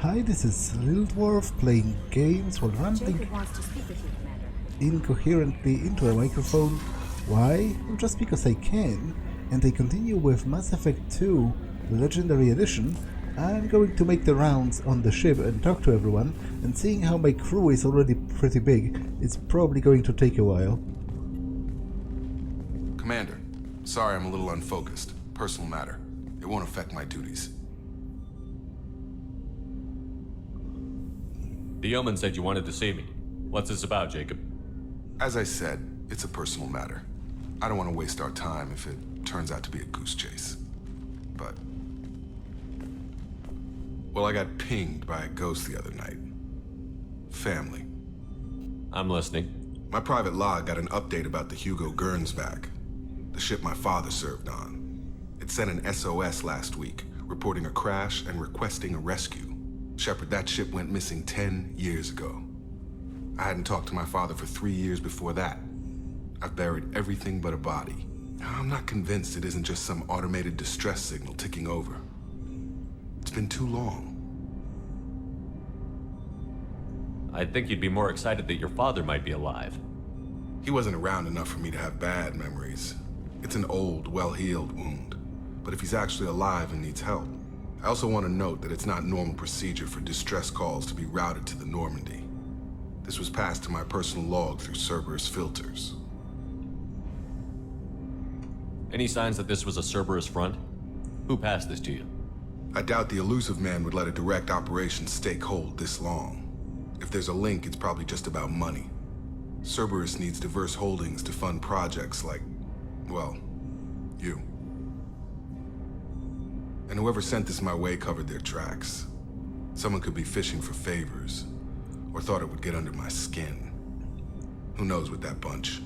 Hi, this is Little Dwarf playing games while ranting Jacob wants to speak with you, Commander. incoherently into a microphone. Why? Well, just because I can, and I continue with Mass Effect 2, the Legendary Edition. I'm going to make the rounds on the ship and talk to everyone, and seeing how my crew is already pretty big, it's probably going to take a while. Commander, sorry I'm a little unfocused. Personal matter. It won't affect my duties. The Yeoman said you wanted to see me. What's this about, Jacob? As I said, it's a personal matter. I don't want to waste our time if it turns out to be a goose chase. But... well, I got pinged by a ghost the other night. Family. I'm listening. My private log got an update about the Hugo Garrrus back. The ship my father served on. It sent an SOS last week, reporting a crash and requesting a rescue. Shepard, that ship went missing 10 years ago. I hadn't talked to my father for 3 years before that. I've buried everything but a body. I'm not convinced it isn't just some automated distress signal ticking over. It's been too long. I think you'd be more excited that your father might be alive. He wasn't around enough for me to have bad memories. It's an old, well-healed wound. But if he's actually alive and needs help, I also want to note that it's not normal procedure for distress calls to be routed to the Normandy. This was passed to my personal log through Cerberus filters. Any signs that this was a Cerberus front? Who passed this to you? I doubt the elusive man would let a direct operation stake hold this long. If there's a link, it's probably just about money. Cerberus needs diverse holdings to fund projects like, well, you. And whoever sent this my way covered their tracks. Someone could be fishing for favors, or thought it would get under my skin. Who knows with that bunch?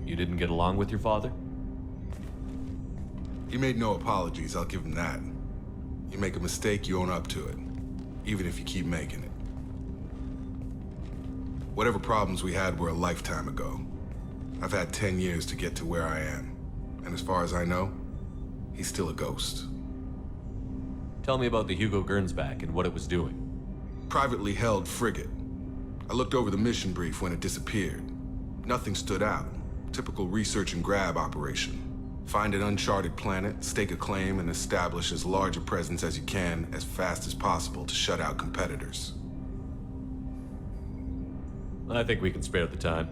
You didn't get along with your father? He made no apologies, I'll give him that. You make a mistake, you own up to it, even if you keep making it. Whatever problems we had were a lifetime ago. I've had 10 years to get to where I am. And as far as I know, he's still a ghost. Tell me about the Hugo Garrrus back and what it was doing. Privately held frigate. I looked over the mission brief when it disappeared. Nothing stood out. Typical research and grab operation. Find an uncharted planet, stake a claim, and establish as large a presence as you can as fast as possible to shut out competitors. I think we can spare the time.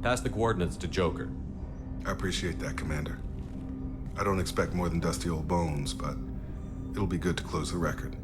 Pass the coordinates to Joker. I appreciate that, Commander. I don't expect more than dusty old bones, but it'll be good to close the record.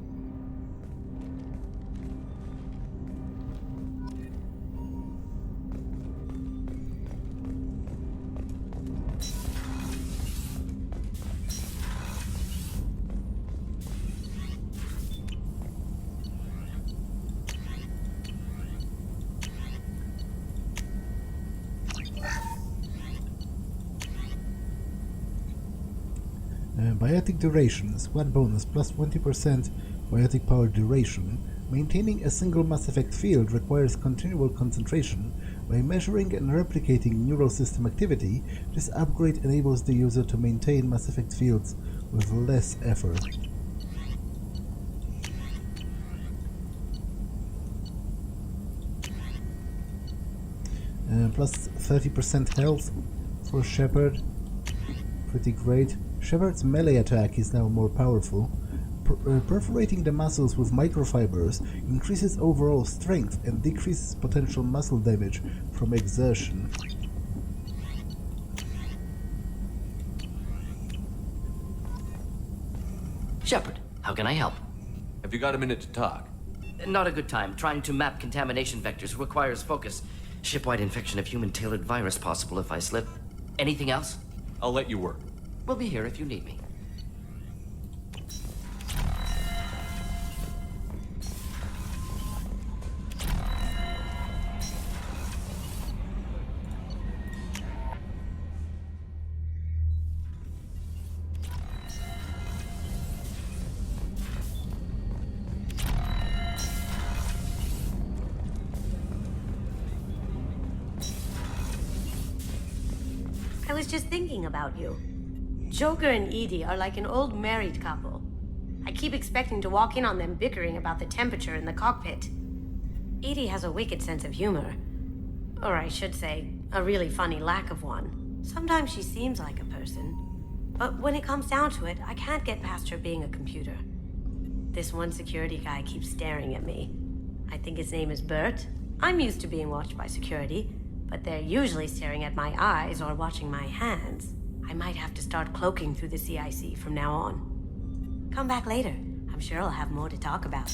Biotic durations, one bonus plus 20% biotic power duration. Maintaining a single Mass Effect field requires continual concentration. By measuring and replicating neural system activity, this upgrade enables the user to maintain Mass Effect fields with less effort. Plus 30% health for Shepard. Pretty great. Shepard's melee attack is now more powerful. Perforating the muscles with microfibers increases overall strength and decreases potential muscle damage from exertion. Shepard, how can I help? Have you got a minute to talk? Not a good time. Trying to map contamination vectors requires focus. Shipwide infection of human-tailored virus possible if I slip. Anything else? I'll let you work. We'll be here if you need me. I was just thinking about you. Joker and Edie are like an old married couple. I keep expecting to walk in on them bickering about the temperature in the cockpit. Edie has a wicked sense of humor. Or I should say, a really funny lack of one. Sometimes she seems like a person. But when it comes down to it, I can't get past her being a computer. This one security guy keeps staring at me. I think his name is Bert. I'm used to being watched by security, but they're usually staring at my eyes or watching my hands. I might have to start cloaking through the CIC from now on. Come back later. I'm sure I'll have more to talk about.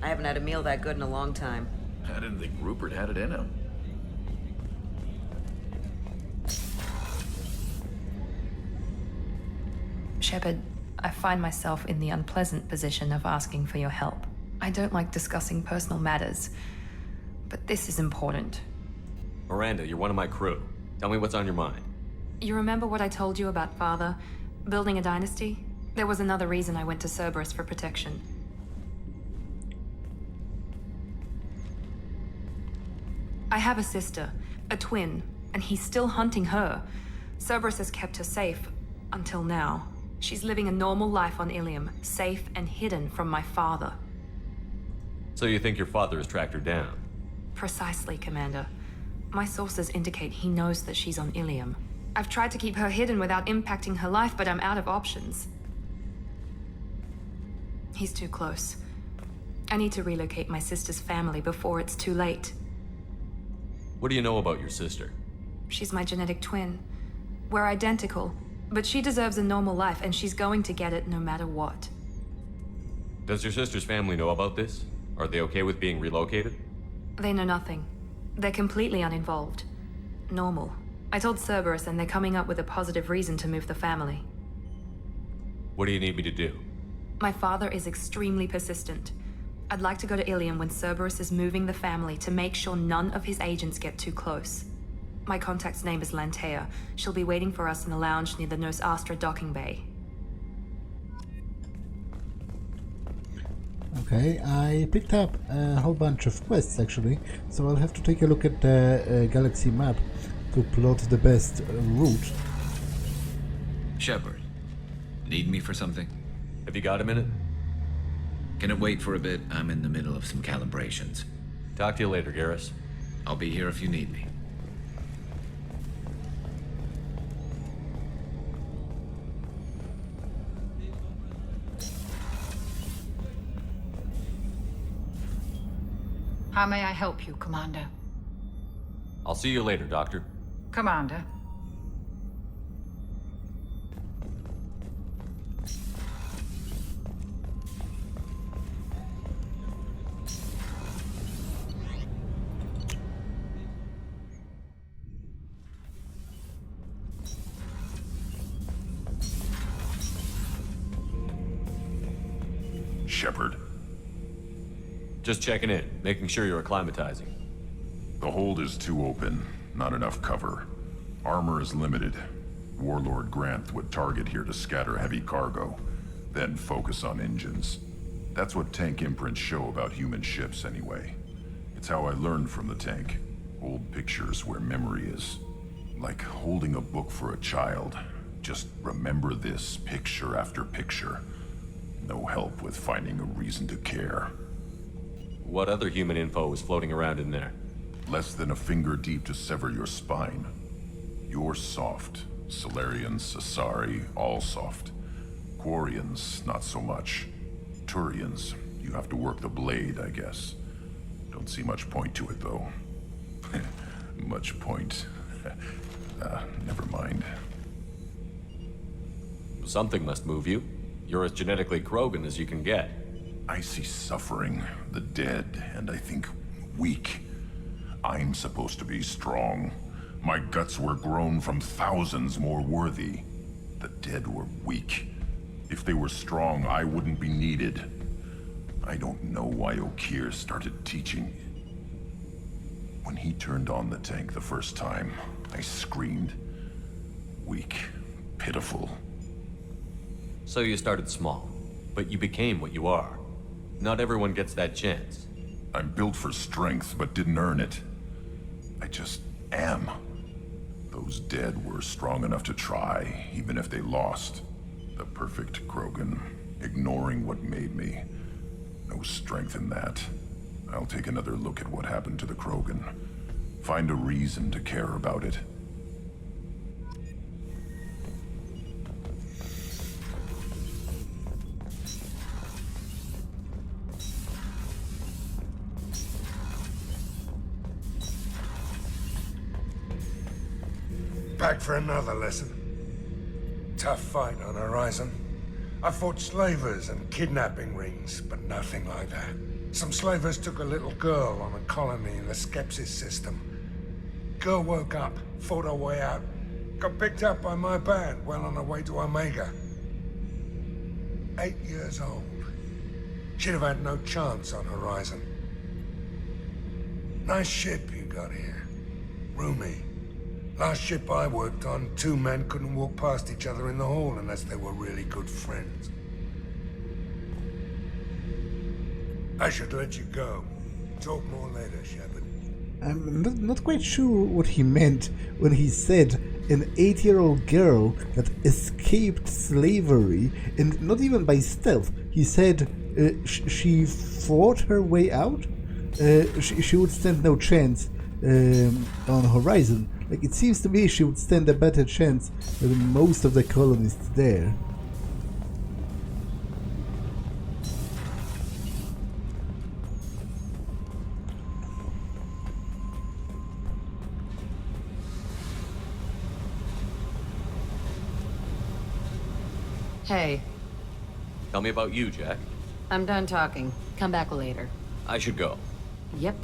I haven't had a meal that good in a long time. I didn't think Rupert had it in him. Shepard, I find myself in the unpleasant position of asking for your help. I don't like discussing personal matters, but this is important. Miranda, you're one of my crew. Tell me what's on your mind. You remember what I told you about Father? Building a dynasty? There was another reason I went to Cerberus for protection. I have a sister, a twin, and he's still hunting her. Cerberus has kept her safe, until now. She's living a normal life on Ilium, safe and hidden from my father. So you think your father has tracked her down? Precisely, Commander. My sources indicate he knows that she's on Ilium. I've tried to keep her hidden without impacting her life, but I'm out of options. He's too close. I need to relocate my sister's family before it's too late. What do you know about your sister? She's my genetic twin. We're identical, but she deserves a normal life, and she's going to get it no matter what. Does your sister's family know about this? Are they okay with being relocated? They know nothing. They're completely uninvolved. Normal. I told Cerberus, and they're coming up with a positive reason to move the family. What do you need me to do? My father is extremely persistent. I'd like to go to Ilium when Cerberus is moving the family to make sure none of his agents get too close. My contact's name is Lantea. She'll be waiting for us in the lounge near the Nos Astra docking bay. Okay, I picked up a whole bunch of quests actually, so I'll have to take a look at the galaxy map to plot the best route. Shepard, need me for something? Have you got a minute? Can it wait for a bit? I'm in the middle of some calibrations. Talk to you later, Garrrus. I'll be here if you need me. How may I help you, Commander? I'll see you later, Doctor. Commander. Shepard. Just checking in, making sure you're acclimatizing. The hold is too open, not enough cover. Armor is limited. Warlord Grant would target here to scatter heavy cargo, then focus on engines. That's what tank imprints show about human ships anyway. It's how I learned from the tank. Old pictures where memory is. Like holding a book for a child. Just remember this picture after picture. No help with finding a reason to care. What other human info was floating around in there? Less than a finger deep to sever your spine. You're soft. Solarians, Asari, all soft. Quarians, not so much. Turians, you have to work the blade, I guess. Don't see much point to it, though. Much point. Never mind. Something must move you. You're as genetically Krogan as you can get. I see suffering, the dead, and I think weak. I'm supposed to be strong. My guts were grown from thousands more worthy. The dead were weak. If they were strong, I wouldn't be needed. I don't know why Okeer started teaching. When he turned on the tank the first time, I screamed. Weak, pitiful. So you started small, but you became what you are. Not everyone gets that chance. I'm built for strength, but didn't earn it. I just am. Those dead were strong enough to try, even if they lost. The perfect Krogan, ignoring what made me. No strength in that. I'll take another look at what happened to the Krogan. Find a reason to care about it. Back for another lesson. Tough fight on Horizon. I fought slavers and kidnapping rings, but nothing like that. Some slavers took a little girl on a colony in the Skepsis system. Girl woke up, fought her way out, got picked up by my band well on her way to Omega. 8 years old. She'd have had no chance on Horizon. Nice ship you got here. Roomy. Last ship I worked on, 2 men couldn't walk past each other in the hall unless they were really good friends. I should let you go. Talk more later, Shepard. I'm not quite sure what he meant when he said an 8-year-old girl that escaped slavery, and not even by stealth. He said she fought her way out? She would stand no chance on Horizon. Like, it seems to me she would stand a better chance than most of the colonists there. Hey. Tell me about you, Jack. I'm done talking. Come back later. I should go. Yep.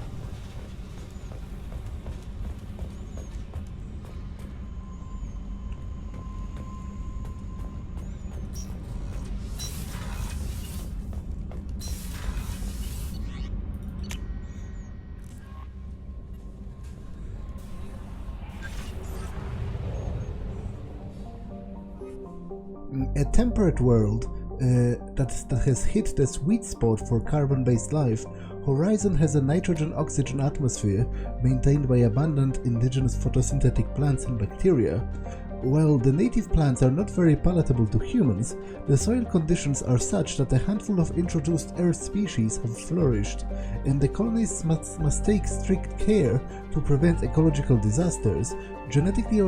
A temperate world that has hit the sweet spot for carbon-based life, Horizon has a nitrogen-oxygen atmosphere maintained by abundant indigenous photosynthetic plants and bacteria. While the native plants are not very palatable to humans, the soil conditions are such that a handful of introduced Earth species have flourished, and the colonists must take strict care to prevent ecological disasters. Genetically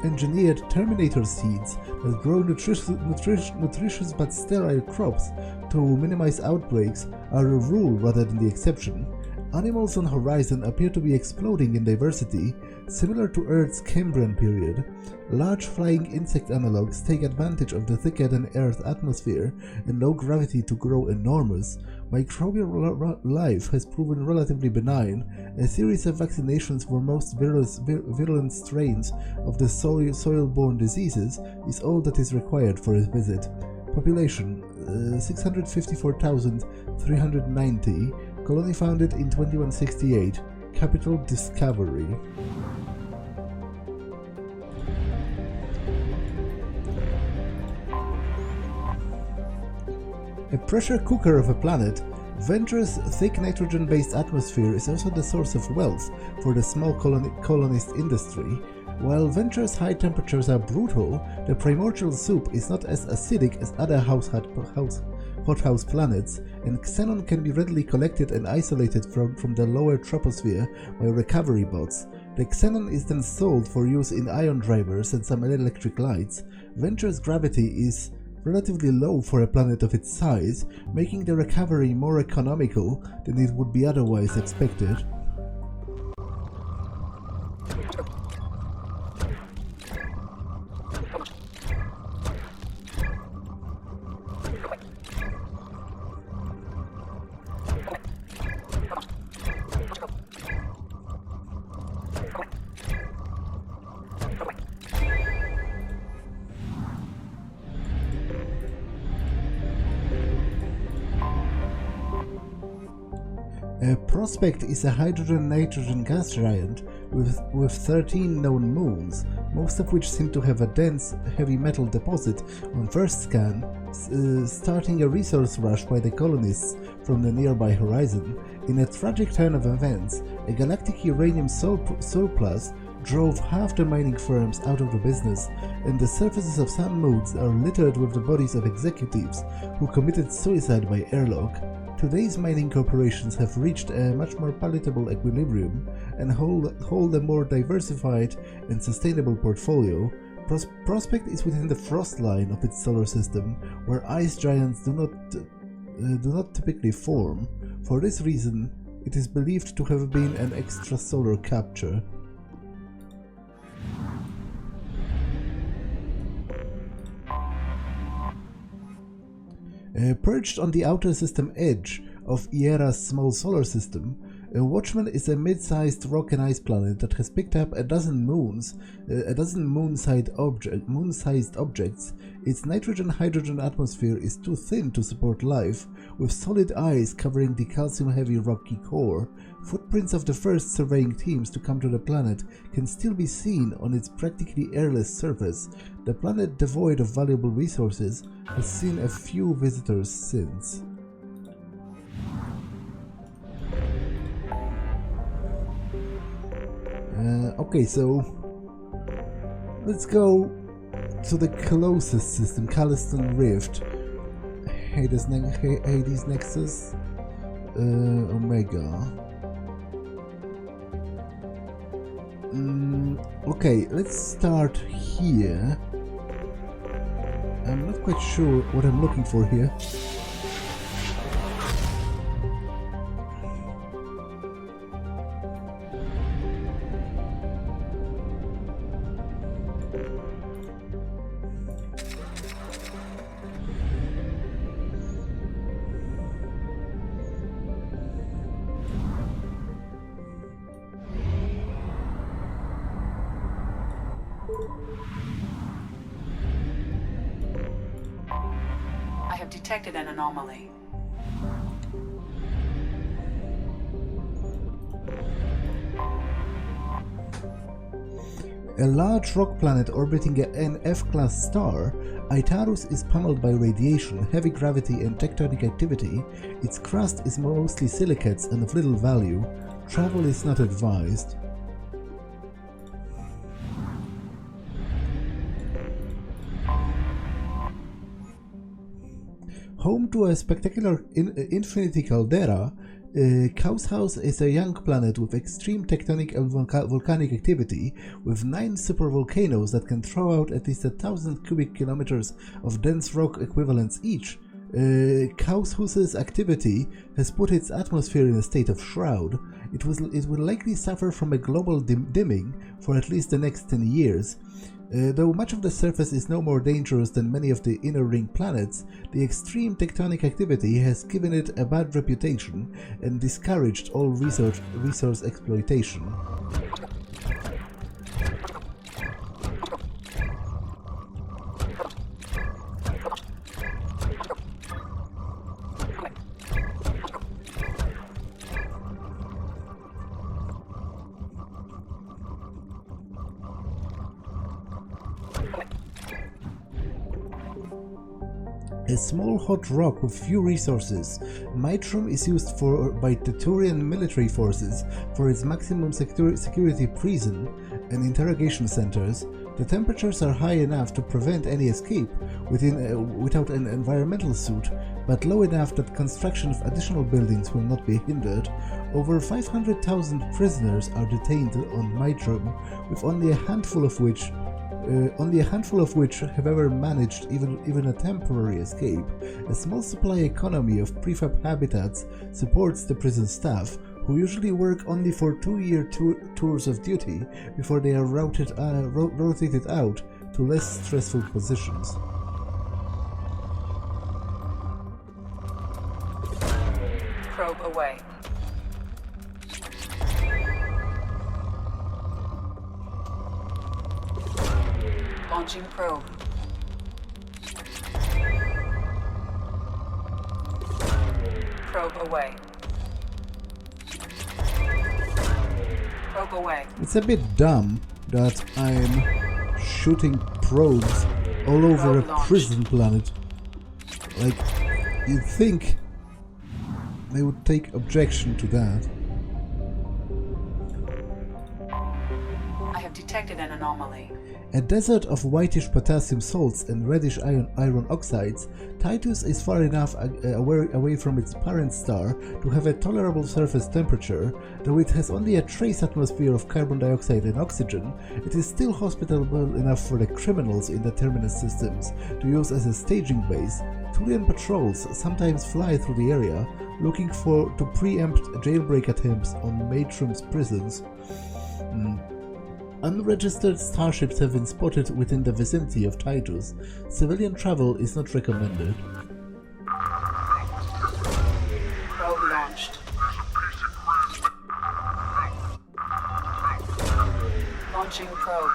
engineered Terminator seeds that grow nutritious but sterile crops to minimize outbreaks are a rule rather than the exception. Animals on Horizon appear to be exploding in diversity, similar to Earth's Cambrian period. Large flying insect analogues take advantage of the thicker-than-Earth atmosphere and low gravity to grow enormous. Microbial life has proven relatively benign. A series of vaccinations for most virulent strains of the soil-borne diseases is all that is required for a visit. Population 654,390. Colony founded in 2168. Capital Discovery. A pressure cooker of a planet, Venture's thick nitrogen-based atmosphere is also the source of wealth for the small colonist industry. While Venture's high temperatures are brutal, the primordial soup is not as acidic as other hothouse planets, and xenon can be readily collected and isolated from the lower troposphere by recovery bots. The xenon is then sold for use in ion drivers and some electric lights. Venture's gravity is relatively low for a planet of its size, making the recovery more economical than it would be otherwise expected. Prospect is a hydrogen-nitrogen gas giant with 13 known moons, most of which seem to have a dense, heavy metal deposit on first scan, starting a resource rush by the colonists from the nearby horizon. In a tragic turn of events, a galactic uranium surplus drove half the mining firms out of the business, and the surfaces of some moons are littered with the bodies of executives who committed suicide by airlock. Today's mining corporations have reached a much more palatable equilibrium and hold a more diversified and sustainable portfolio. Prospect is within the frost line of its solar system, where ice giants do not typically form. For this reason, it is believed to have been an extrasolar capture. Perched on the outer system edge of Iera's small solar system, Watchman is a mid-sized rock and ice planet that has picked up a dozen moon-sized objects. Its nitrogen-hydrogen atmosphere is too thin to support life, with solid ice covering the calcium-heavy rocky core. Footprints of the first surveying teams to come to the planet can still be seen on its practically airless surface. The planet, devoid of valuable resources, has seen a few visitors since. Okay, so let's go to the closest system, Calliston Rift, Hades Nexus, Omega. Okay, let's start here. I'm not quite sure what I'm looking for here. I have detected an anomaly. A large rock planet orbiting an F-class star, TAITUS is pummeled by radiation, heavy gravity and tectonic activity. Its crust is mostly silicates and of little value. Travel is not advised. Home to a spectacular infinity caldera, Cow's House is a young planet with extreme tectonic and volcanic activity, with 9 supervolcanoes that can throw out at least 1,000 cubic kilometers of dense rock equivalents each. Cow's House's activity has put its atmosphere in a state of shroud. It will likely suffer from a global dimming for at least the next 10 years. Though much of the surface is no more dangerous than many of the inner ring planets, the extreme tectonic activity has given it a bad reputation and discouraged all resource exploitation. A small hot rock with few resources, Mitrum is used by Tellurian military forces for its maximum security prison and interrogation centers. The temperatures are high enough to prevent any escape without an environmental suit, but low enough that construction of additional buildings will not be hindered. Over 500,000 prisoners are detained on Mitrum, with only a handful of which have ever managed even a temporary escape. A small supply economy of prefab habitats supports the prison staff, who usually work only for 2-year tours of duty before they are rotated out to less stressful positions. Probe away. Launching probe. Probe away. Probe away. It's a bit dumb that I'm shooting probes all over a prison planet. Like, you'd think they would take objection to that. I have detected an anomaly. A desert of whitish potassium salts and reddish iron oxides, TAITUS is far enough away from its parent star to have a tolerable surface temperature. Though it has only a trace atmosphere of carbon dioxide and oxygen, it is still hospitable enough for the criminals in the terminus systems to use as a staging base. Tulian patrols sometimes fly through the area, looking to preempt jailbreak attempts on Matrum's prisons. Unregistered starships have been spotted within the vicinity of TAITUS. Civilian travel is not recommended. Probe launched. Launching probe.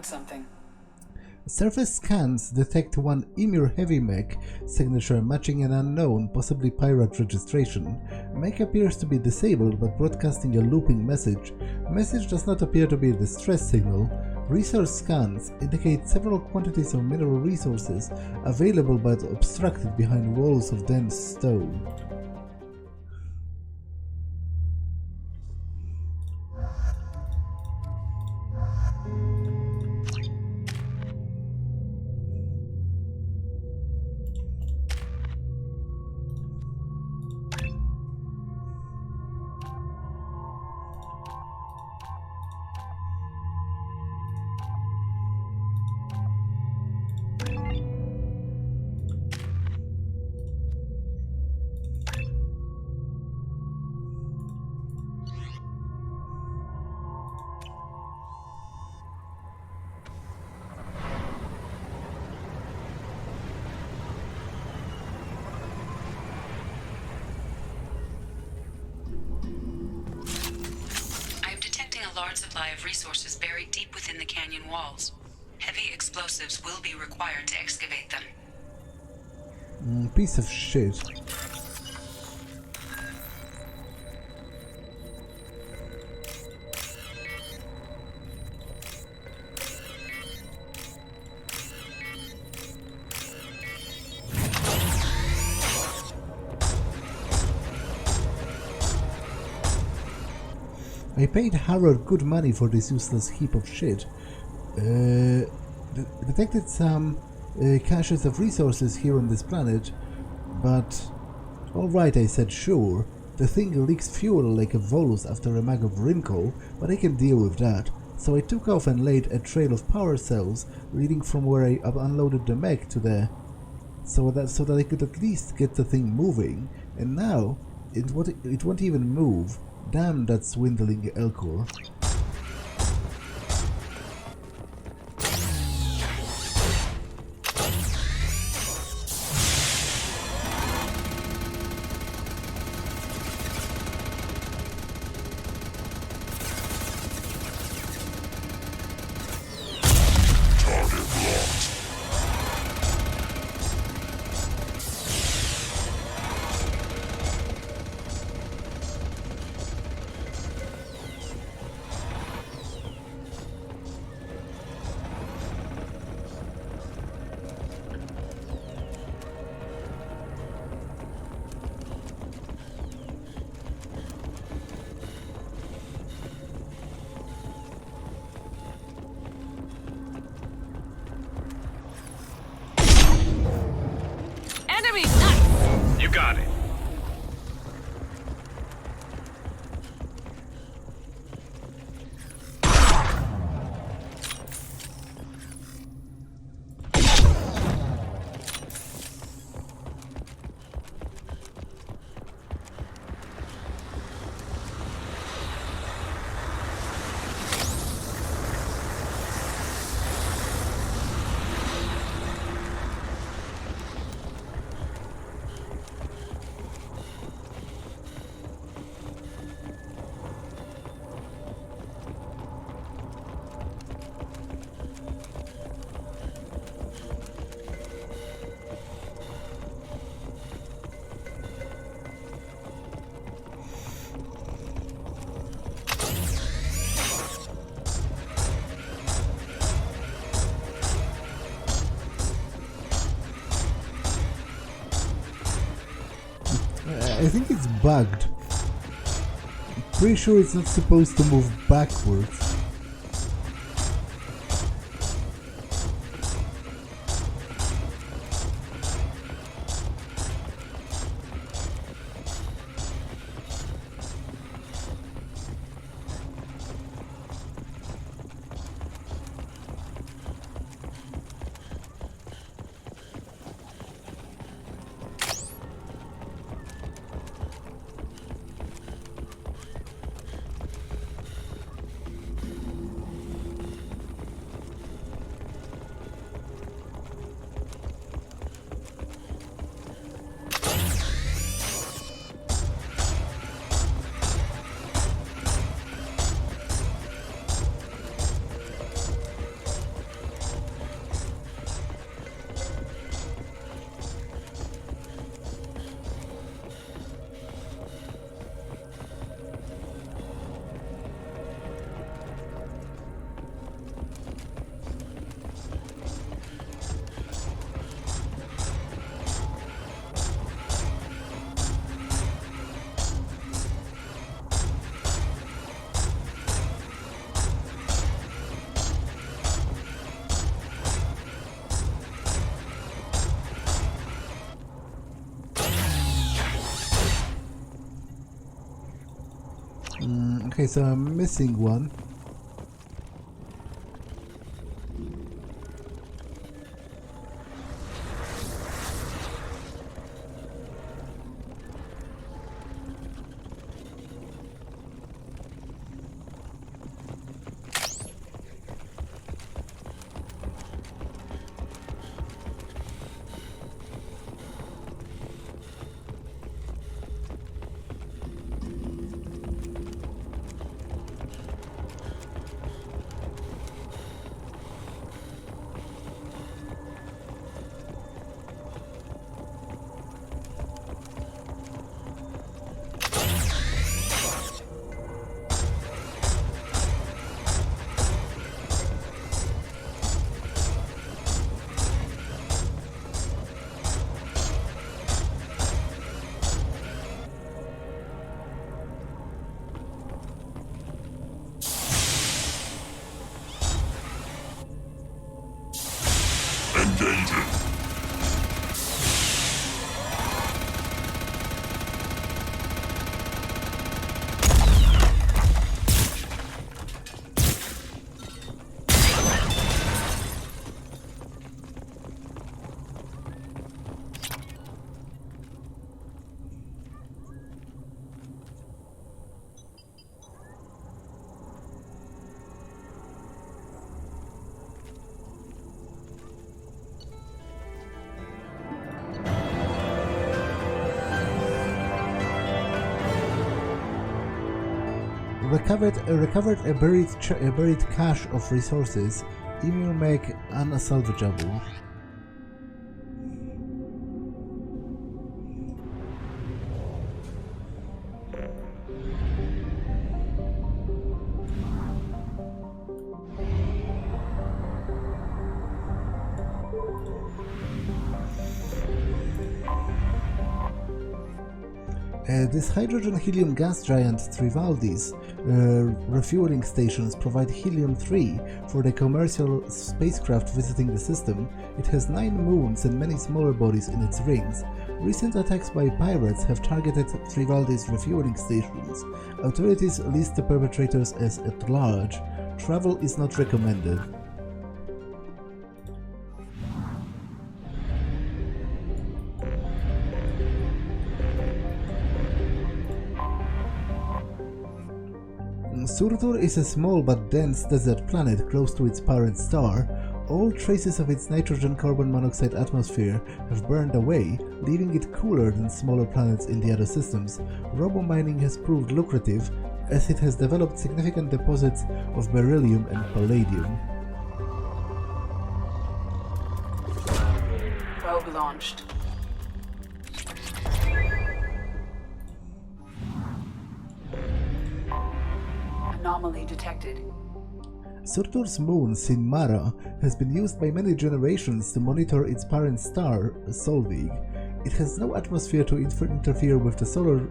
Something. Surface scans detect one Emir heavy mech signature matching an unknown, possibly pirate registration. Mech appears to be disabled but broadcasting a looping message. Message does not appear to be a distress signal. Resource scans indicate several quantities of mineral resources available but obstructed behind walls of dense stone. Supply of resources buried deep within the canyon walls. Heavy explosives will be required to excavate them. Piece of shit. I paid Harold good money for this useless heap of shit. Detected some caches of resources here on this planet, but... Alright, I said, sure. The thing leaks fuel like a Volus after a mag of Rinko, but I can deal with that. So I took off and laid a trail of power cells leading from where I unloaded the mech to the... so that I could at least get the thing moving, and now it won't even move. Damn that swindling Elcor. got it. I think it's bugged. Pretty sure it's not supposed to move backwards. Okay, so I'm missing one. Recovered a buried cache of resources. Email make unsalvageable. This hydrogen-helium gas giant Trivaldis refueling stations provide helium-3 for the commercial spacecraft visiting the system. It has 9 moons and many smaller bodies in its rings. Recent attacks by pirates have targeted Trivaldis refueling stations. Authorities list the perpetrators as at large. Travel is not recommended. Surtur is a small but dense desert planet close to its parent star. All traces of its nitrogen-carbon monoxide atmosphere have burned away, leaving it cooler than smaller planets in the other systems. Robo-mining has proved lucrative, as it has developed significant deposits of beryllium and palladium. Probe launched. Anomaly detected. Surtur's moon, SINMARA, has been used by many generations to monitor its parent star, Solveig. It has no atmosphere to interfere with the solar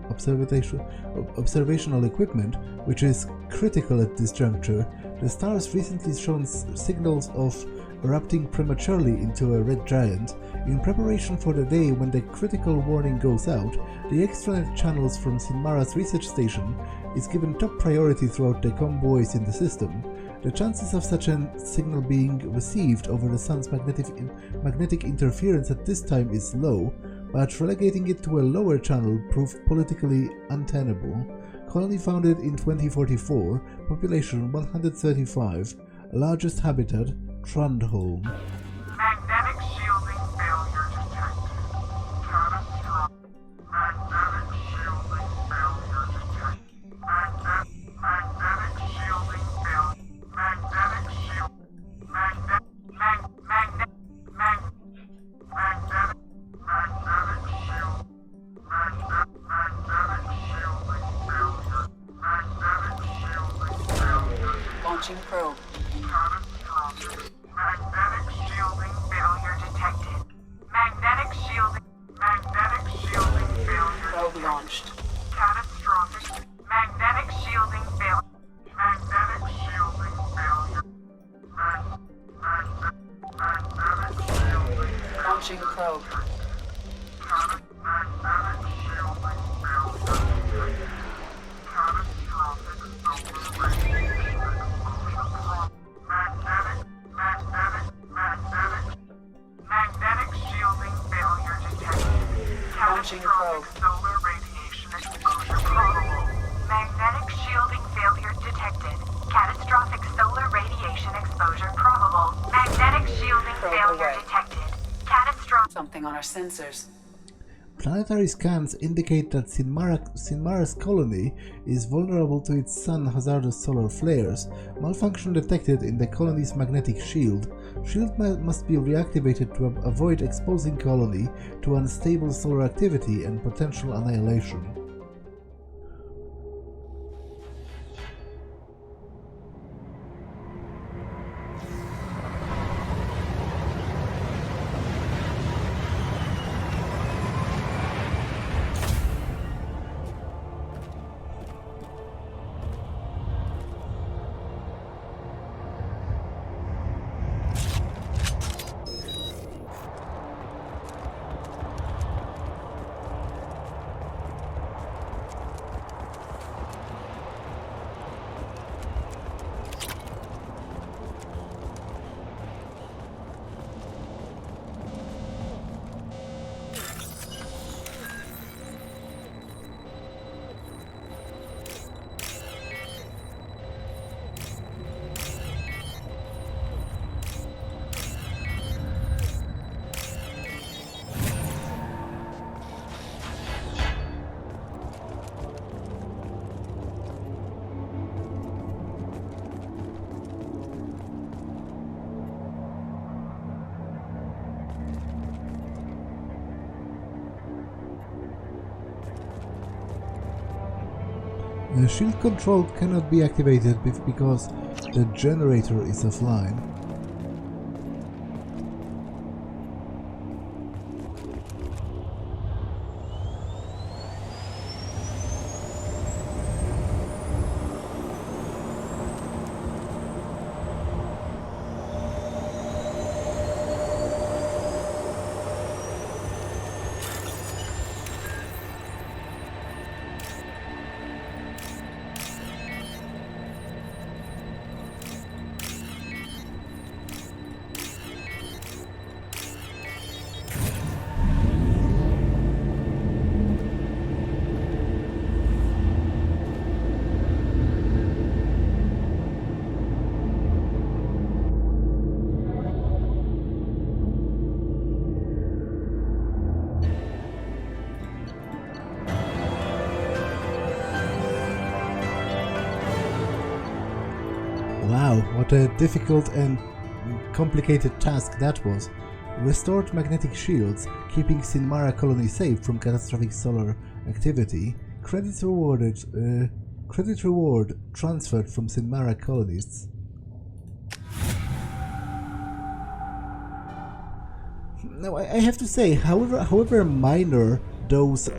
observational equipment, which is critical at this juncture. The star has recently shown signals of erupting prematurely into a red giant. In preparation for the day when the critical warning goes out, the extranet channels from SINMARA's research station is given top priority throughout the convoys in the system. The chances of such a signal being received over the Sun's magnetic interference at this time is low, but relegating it to a lower channel proved politically untenable. Colony founded in 2044, population 135, largest habitat, Trundholm. Magnetic shielding failure detected. Catastrophic. Magnetic shielding failure detected. Magnetic shielding failure. Magnetic shield. Magnetic shield. Magnetic shielding failure. Magnetic shielding failure. Launching probe. Catastrophic. Magnetic shielding failure detected. Magnetic shielding failure. Probe launched. Catastrophic. Magnetic shielding failure. Magnetic shielding failure. Magnetic shielding failure. Launching probe. Magnetic shielding failure. Catastrophic radiation exposure. Magnetic shielding failure detected. Catastrophic solar radiation exposure probable. Magnetic shielding failure detected. Catastrophic solar radiation exposure probable. Magnetic shielding failure detected. Catastrophic. Something on our sensors. Planetary scans indicate that SINMARA's colony is vulnerable to its sun hazardous solar flares. Malfunction detected in the colony's magnetic shield. Shield must be reactivated to avoid exposing colony to unstable solar activity and potential annihilation. The shield control cannot be activated because the generator is offline. what a difficult and complicated task that was. Restored magnetic shields, keeping SINMARA colony safe from catastrophic solar activity. Credit reward transferred from SINMARA colonists. Now, I have to say, however minor those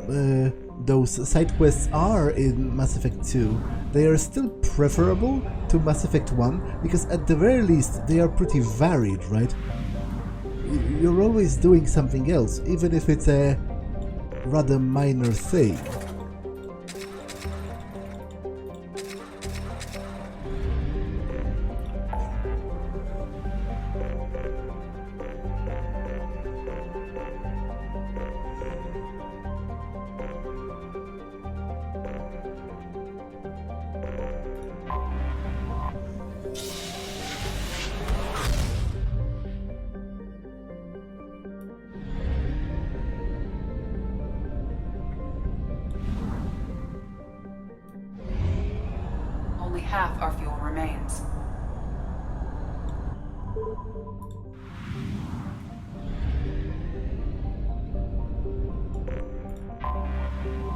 side quests are in Mass Effect 2, they are still preferable to Mass Effect 1, because at the very least they are pretty varied, right? You're always doing something else, even if it's a rather minor thing. Only half our fuel remains.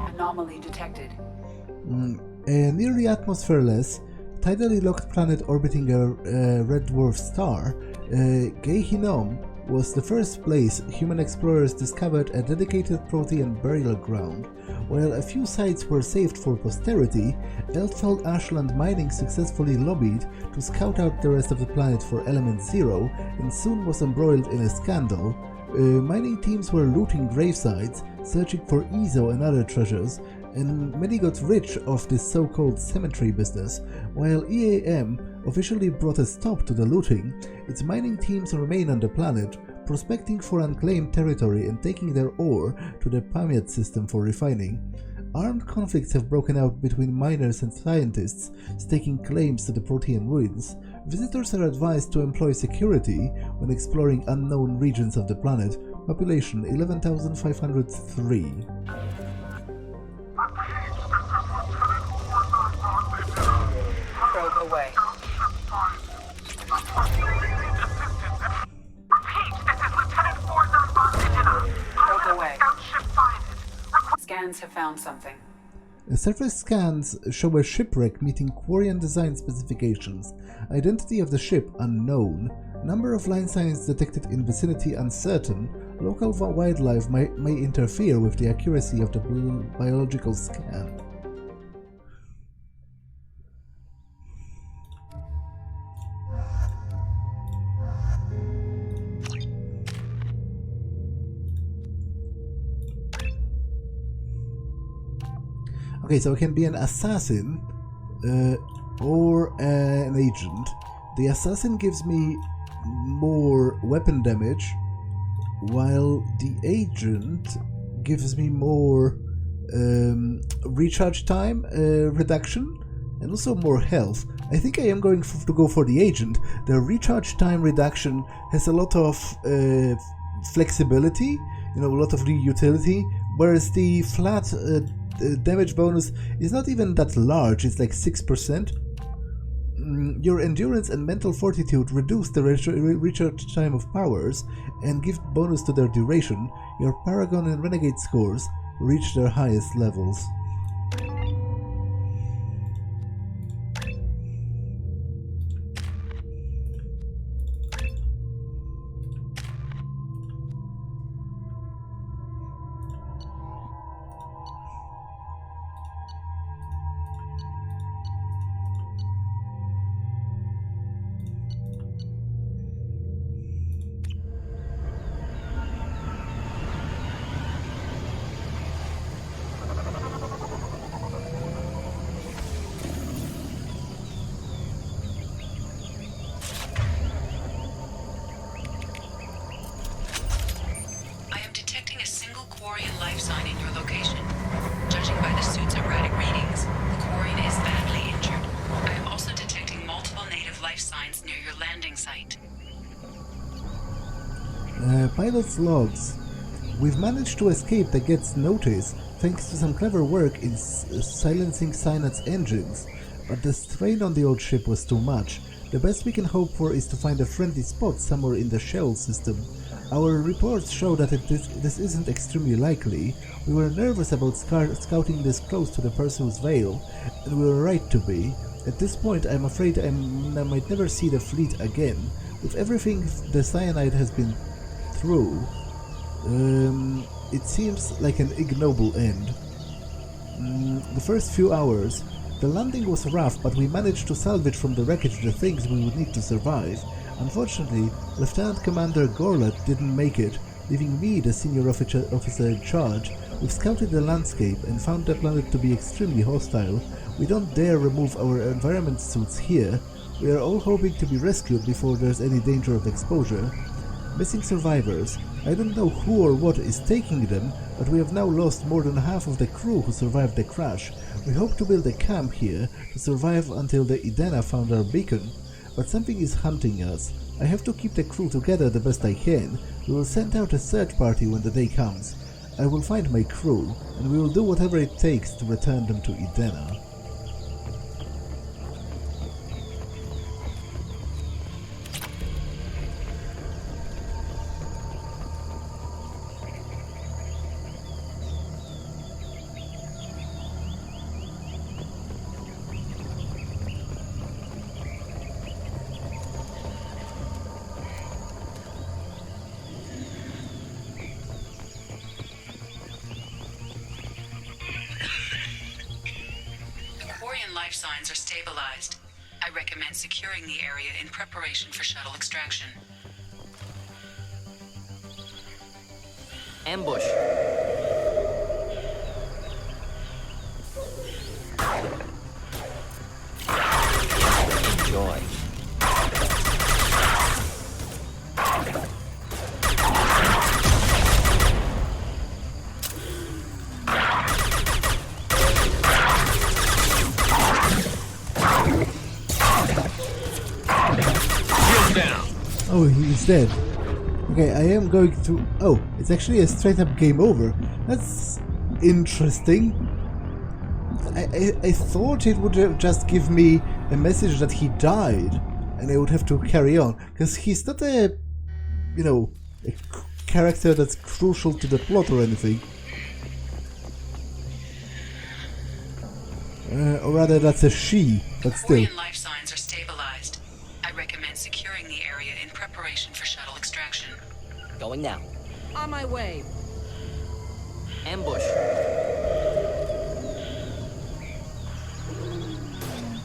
Anomaly detected. A nearly atmosphereless, tidally locked planet orbiting a red dwarf star, HINNOM was the first place human explorers discovered a dedicated Protean burial ground. While a few sites were saved for posterity, Eldfeld Ashland Mining successfully lobbied to scout out the rest of the planet for Element Zero and soon was embroiled in a scandal. Mining teams were looting gravesites, searching for ESO and other treasures, and many got rich off this so-called cemetery business. While EAM officially brought a stop to the looting, its mining teams remain on the planet, prospecting for unclaimed territory and taking their ore to the Pamiat system for refining. Armed conflicts have broken out between miners and scientists, staking claims to the Protean ruins. Visitors are advised to employ security when exploring unknown regions of the planet. Population 11,503. Probe away. Probe away. Scans have found something. Surface scans show a shipwreck meeting Quarian design specifications. Identity of the ship unknown. Number of line signs detected in vicinity uncertain. Local wildlife may interfere with the accuracy of the biological scan. Okay, so I can be an assassin or an agent. The assassin gives me more weapon damage, while the agent gives me more recharge time reduction and also more health. I think I am going to go for the agent. The recharge time reduction has a lot of flexibility, a lot of utility, whereas the flat damage bonus is not even that large, it's like 6%. Your endurance and mental fortitude reduce the recharge time of powers and give bonus to their duration. Your Paragon and Renegade scores reach their highest levels. Pilot's logs. We've managed to escape the Get's notice thanks to some clever work in silencing Synapse engines, but the strain on the old ship was too much. the best we can hope for is to find a friendly spot somewhere in the shell system. Our reports show that this isn't extremely likely. We were nervous about scouting this close to the Perseus Veil, and we were right to be. At this point, I'm afraid I might never see the fleet again. With everything the cyanide has been through, it seems like an ignoble end. The first few hours, the landing was rough, but we managed to salvage from the wreckage the things we would need to survive. Unfortunately, Lieutenant Commander Gorlat didn't make it, leaving me the senior officer in charge. We've scouted the landscape and found the planet to be extremely hostile. We don't dare remove our environment suits here. We are all hoping to be rescued before there's any danger of exposure. Missing survivors. I don't know who or what is taking them, but we have now lost more than half of the crew who survived the crash. We hope to build a camp here to survive until the Idena found our beacon. But something is hunting us. I have to keep the crew together the best I can. We will send out a search party when the day comes. I will find my crew, and we will do whatever it takes to return them to Idena. Life signs are stabilized. I recommend securing the area in preparation for shuttle extraction. Ambush. Enjoy. Oh, he's dead. Okay, I am going to... Oh, it's actually a straight up game over. That's interesting. I thought it would just give me a message that he died, and I would have to carry on. Because he's not a... you know, a character that's crucial to the plot or anything. Or rather, that's a she, but still. Life signs are stabilized. I recommend securing the area in preparation for shuttle extraction. Going now. On my way. Ambush.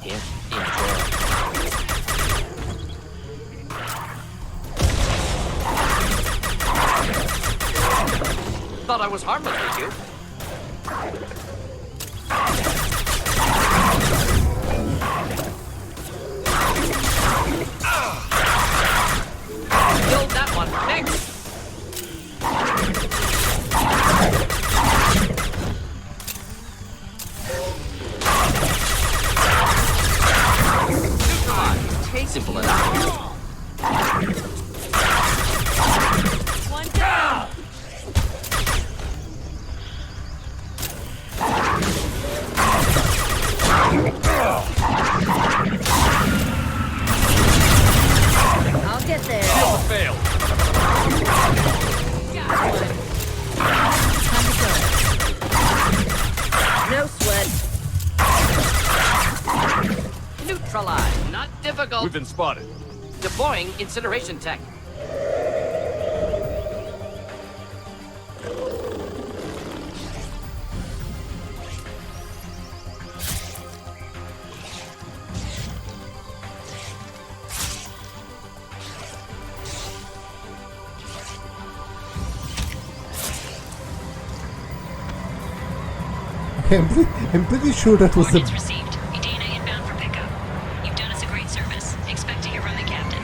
Here, enjoy. Thought I was harmless, did you? Killed that one. Next. Simple enough. One down. I'll get there. Shield failed. Got one. Time to go. No sweat. Neutralized. Not difficult. We've been spotted. Deploying incineration tech. I'm pretty sure that was Coordinates received. Idena inbound for pickup. You've done us a great service. Expect to hear from the captain.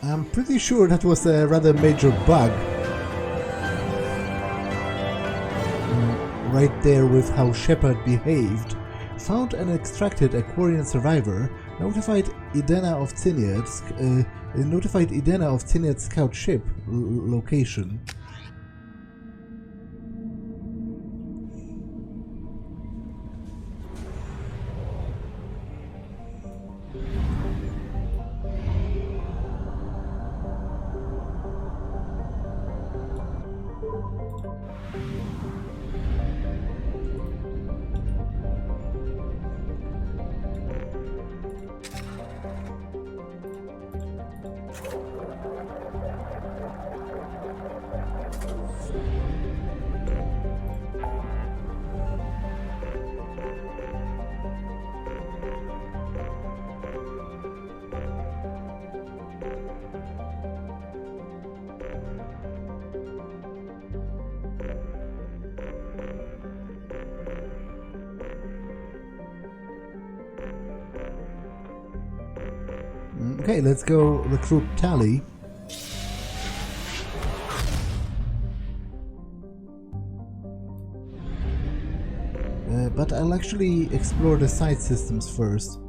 I'm pretty sure that was a rather major bug. Right there with how Shepard behaved. Found and extracted a Quarian survivor. Notified Idena of Tiniad's scout ship location. Okay, let's go recruit Tali. But I'll actually explore the side systems first.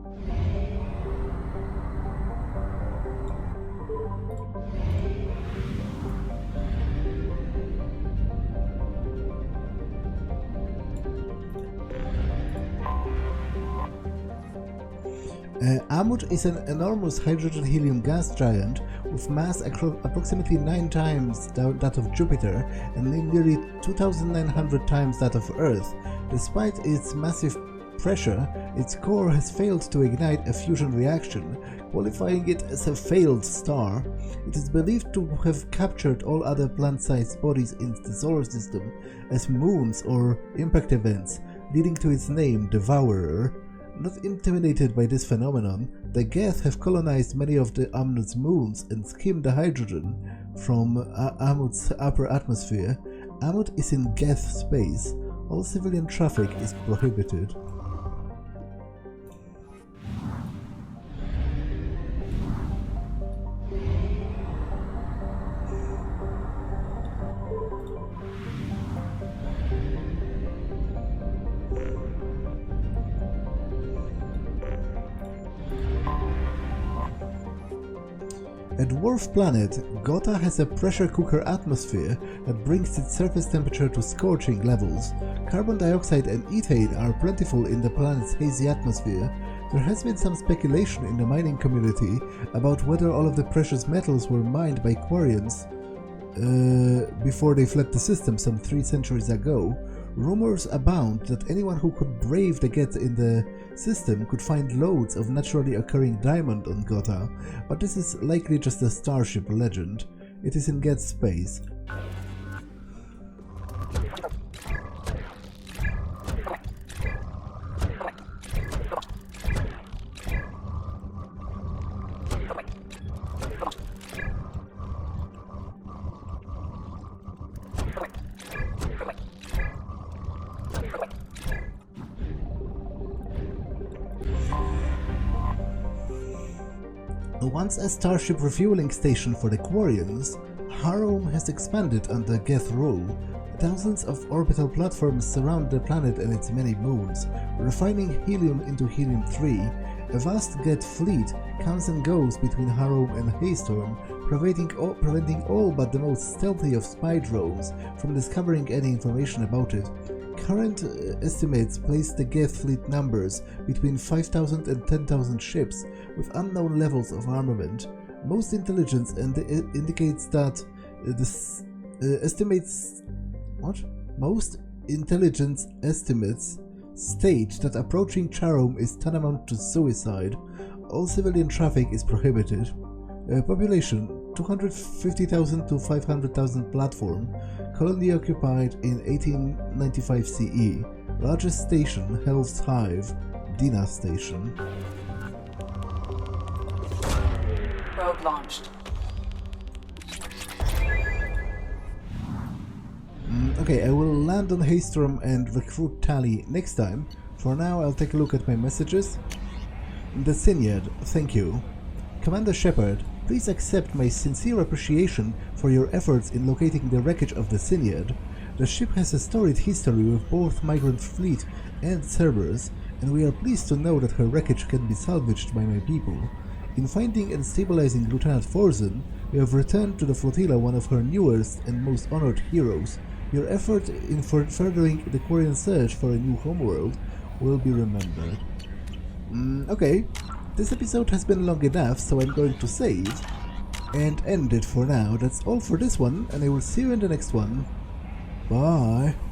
Amut is an enormous hydrogen-helium gas giant with mass approximately 9 times that of Jupiter and nearly 2,900 times that of Earth. Despite its massive pressure, its core has failed to ignite a fusion reaction, qualifying it as a failed star. It is believed to have captured all other plant-sized bodies in the solar system as moons or impact events, leading to its name, Devourer. Not intimidated by this phenomenon, the Geth have colonized many of the Amut's moons and skimmed the hydrogen from Amut's upper atmosphere. Amut is in Geth space. All civilian traffic is prohibited. A dwarf planet, Gotha has a pressure cooker atmosphere that brings its surface temperature to scorching levels. Carbon dioxide and ethane are plentiful in the planet's hazy atmosphere. There has been some speculation in the mining community about whether all of the precious metals were mined by Quarians before they fled the system some 3 centuries ago. Rumors abound that anyone who could brave the Geth in the system could find loads of naturally occurring diamond on Gotha, but this is likely just a starship legend. It is in Geth space. Once a starship refueling station for the Quarians, HINNOM has expanded under Geth rule. Thousands of orbital platforms surround the planet and its many moons, refining helium into helium-3. A vast Geth fleet comes and goes between HINNOM and Haystorm, preventing all but the most stealthy of spy drones from discovering any information about it. Current estimates place the Geth fleet numbers between 5,000 and 10,000 ships, with unknown levels of armament. Most intelligence indicates that Most intelligence estimates state that approaching Charom is tantamount to suicide. All civilian traffic is prohibited. Population 250,000 to 500,000 platform. Colony occupied in 1895 CE. Largest station, Hell's Hive, Dina Station. Probe launched. Okay, I will land on Haystorm and recruit Tali next time. For now, I'll take a look at my messages. The Synyad, thank you. Commander Shepard, please accept my sincere appreciation for your efforts in locating the wreckage of the Synyad. The ship has a storied history with both migrant fleet and Cerberus, and we are pleased to know that her wreckage can be salvaged by my people. In finding and stabilizing Lieutenant Forzen, we have returned to the flotilla one of her newest and most honored heroes. Your effort in furthering the Quarian search for a new homeworld will be remembered. Okay, this episode has been long enough, so I'm going to save and end it for now. That's all for this one, and I will see you in the next one. Bye.